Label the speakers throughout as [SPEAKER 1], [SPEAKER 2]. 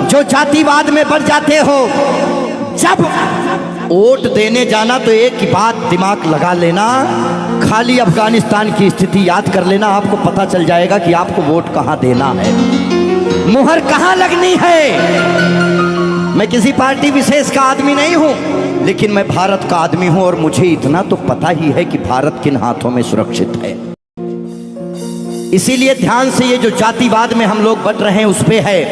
[SPEAKER 1] जो जातिवाद में बढ़ जाते हो, जब वोट देने जाना तो एक ही बात दिमाग लगा लेना, खाली अफगानिस्तान की स्थिति याद कर लेना, आपको पता चल जाएगा कि आपको वोट कहां देना है, मुहर कहां लगनी है। मैं किसी पार्टी विशेष का आदमी नहीं हूं, लेकिन मैं भारत का आदमी हूं और मुझे इतना तो पता ही है कि भारत किन हाथों में सुरक्षित है। इसीलिए ध्यान से ये जो जातिवाद में हम लोग बढ़ रहे हैं उस पे है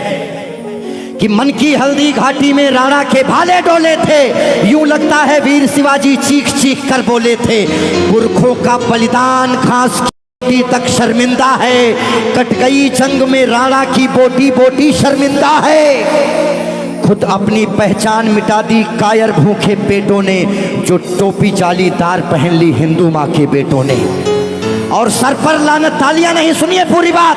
[SPEAKER 1] कि मन की हल्दी घाटी में राणा के भाले डोले थे, यूं लगता है वीर शिवाजी चीख चीख कर बोले थे। पुरखों का बलिदान घास की तक शर्मिंदा है, कट गई जंग में राणा की बोटी बोटी शर्मिंदा है। खुद अपनी पहचान मिटा दी कायर भूखे पेटों ने, जो टोपी जालीदार पहन ली हिंदू माँ के बेटों ने। और सर पर लानत तालियां नहीं, सुनिए पूरी बात,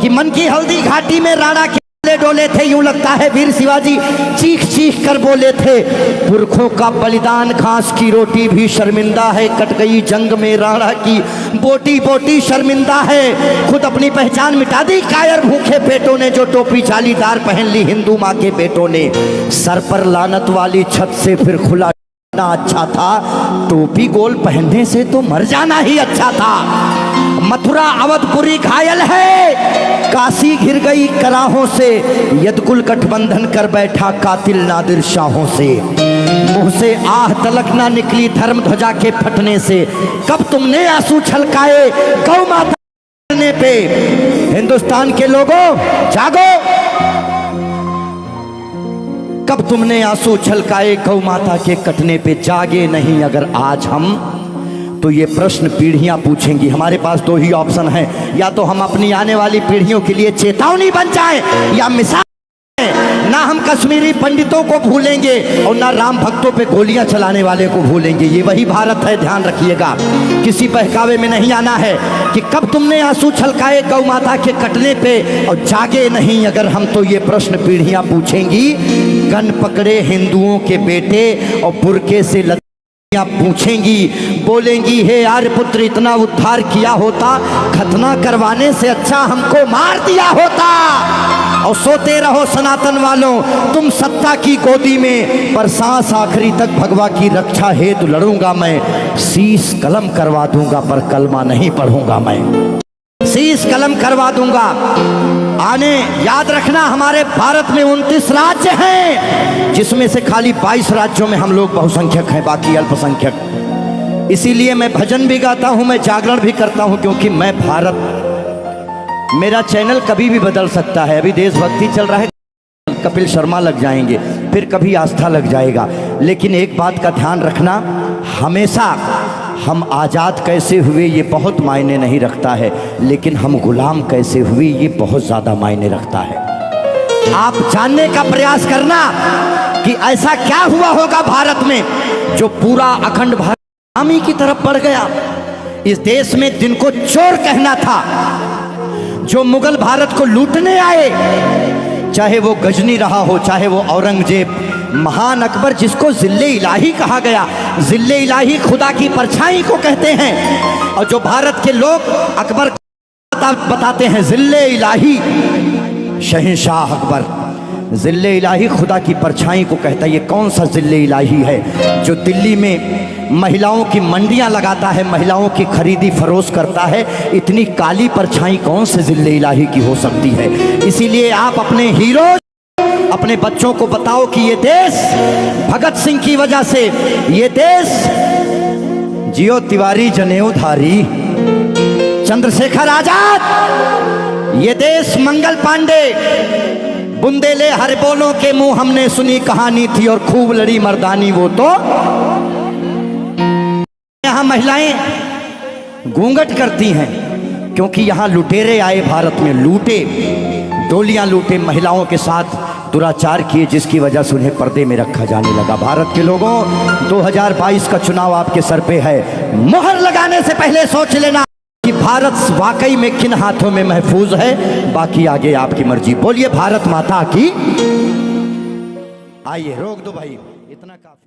[SPEAKER 1] कि मन की हल्दी घाटी में राणा के डोले थे, यूं लगता है वीर शिवाजी चीख चीख कर बोले थे। पुरखों का बलिदान घास की रोटी भी शर्मिंदा है, कट गई जंग में राणा की बोटी बोटी शर्मिंदा है। खुद अपनी पहचान मिटा दी कायर भूखे पेटों ने, जो टोपी जालीदार पहन ली हिंदू माँ के बेटों ने। सर पर लानत वाली छत से फिर खुला अच्छा था, टोपी गोल पहनने से तो मर जाना ही अच्छा था। मथुरा अवधपुरी घायल है, काशी घिर गई कराहों से, यदकुल गठबंधन कर बैठा कातिल नादिर शाहों से। मुंह से आह तलक ना निकली धर्म ध्वजा के फटने से, कब तुमने आंसू छलकाए गौ माता पे। हिंदुस्तान के लोगों जागो, कब तुमने आंसू छलकाए गौ माता के कटने पे। जागे नहीं अगर आज हम, तो ये प्रश्न पीढ़ियां पूछेंगी। हमारे पास दो ही ऑप्शन है, या तो हम अपनी आने वाली पीढ़ियों के लिए चेतावनी बन जाएं, या मिसाल। ना हम कश्मीरी पंडितों को भूलेंगे और ना राम भक्तों पे गोलियां चलाने वाले को भूलेंगे। ये वही भारत है, ध्यान रखिएगा, किसी बहकावे में नहीं आना है। कि कब तुमने आंसू छलकाए गौ माता के कटने पे, और जागे नहीं अगर हम, तो ये प्रश्न पीढ़ियां पूछेंगी। गन पकड़े हिंदुओं के बेटे और बुरके से पूछेंगी, बोलेंगी हे आर्यपुत्र इतना उद्धार किया होता, खतना करवाने से अच्छा हमको मार दिया होता। और सोते रहो सनातन वालों तुम सत्ता की गोदी में, पर सांस आखिरी तक भगवा की रक्षा हेतु लड़ूंगा मैं। शीश कलम करवा दूंगा पर कलमा नहीं पढ़ूंगा मैं, शीश कलम करवा दूंगा। आने याद रखना, हमारे भारत में 29 राज्य हैं, जिसमें से खाली 22 राज्यों में हम लोग बहुसंख्यक हैं, बाकी अल्पसंख्यक। इसीलिए मैं भजन भी गाता हूं, मैं जागरण भी करता हूं, क्योंकि मैं भारत, मेरा चैनल कभी भी बदल सकता है। अभी देशभक्ति चल रहा है, कपिल शर्मा लग जाएंगे, फिर कभी आस्था लग जाएगा। लेकिन एक बात का ध्यान रखना, हमेशा हम आज़ाद कैसे हुए ये बहुत मायने नहीं रखता है, लेकिन हम गुलाम कैसे हुए ये बहुत ज़्यादा मायने रखता है। आप जानने का प्रयास करना कि ऐसा क्या हुआ होगा भारत में जो पूरा अखंड भारत गुलामी की तरफ बढ़ गया। इस देश में जिनको चोर कहना था, जो मुगल भारत को लूटने आए, चाहे वो गजनी रहा हो, चाहे वो औरंगजेब, महान अकबर जिसको जिल्ले इलाही कहा गया, जिल्ले इलाही खुदा की परछाई को कहते हैं। और जो भारत के लोग अकबर बताते हैं जिल्ले इलाही, शहंशाह अकबर, जिल्ले इलाही खुदा की परछाई को कहता है। ये कौन सा जिल्ले इलाही है जो दिल्ली में महिलाओं की मंडियां लगाता है, महिलाओं की खरीदी फरोश करता है? इतनी काली परछाई कौन से जिल्ले इलाही की हो सकती है? इसीलिए आप अपने हीरो, अपने बच्चों को बताओ कि ये देश भगत सिंह की वजह से, ये देश जियो तिवारी जनेऊधारी, चंद्रशेखर आजाद, ये देश मंगल पांडे, बुंदेले हर बोलों के मुंह हमने सुनी कहानी थी और खूब लड़ी मर्दानी वो तो। यहाँ महिलाएं घूंघट करती हैं क्योंकि यहाँ लुटेरे आए भारत में, लूटे, डोलियां लूटे, महिलाओं के साथ दुराचार किए, जिसकी वजह से उन्हें पर्दे में रखा जाने लगा। भारत के लोगों, 2022 का चुनाव आपके सर पे है। मोहर लगाने से पहले सोच लेना कि भारत वाकई में किन हाथों में महफूज है, बाकी आगे आपकी मर्जी। बोलिए भारत माता की। आइए रोक दो भाई, इतना काफी।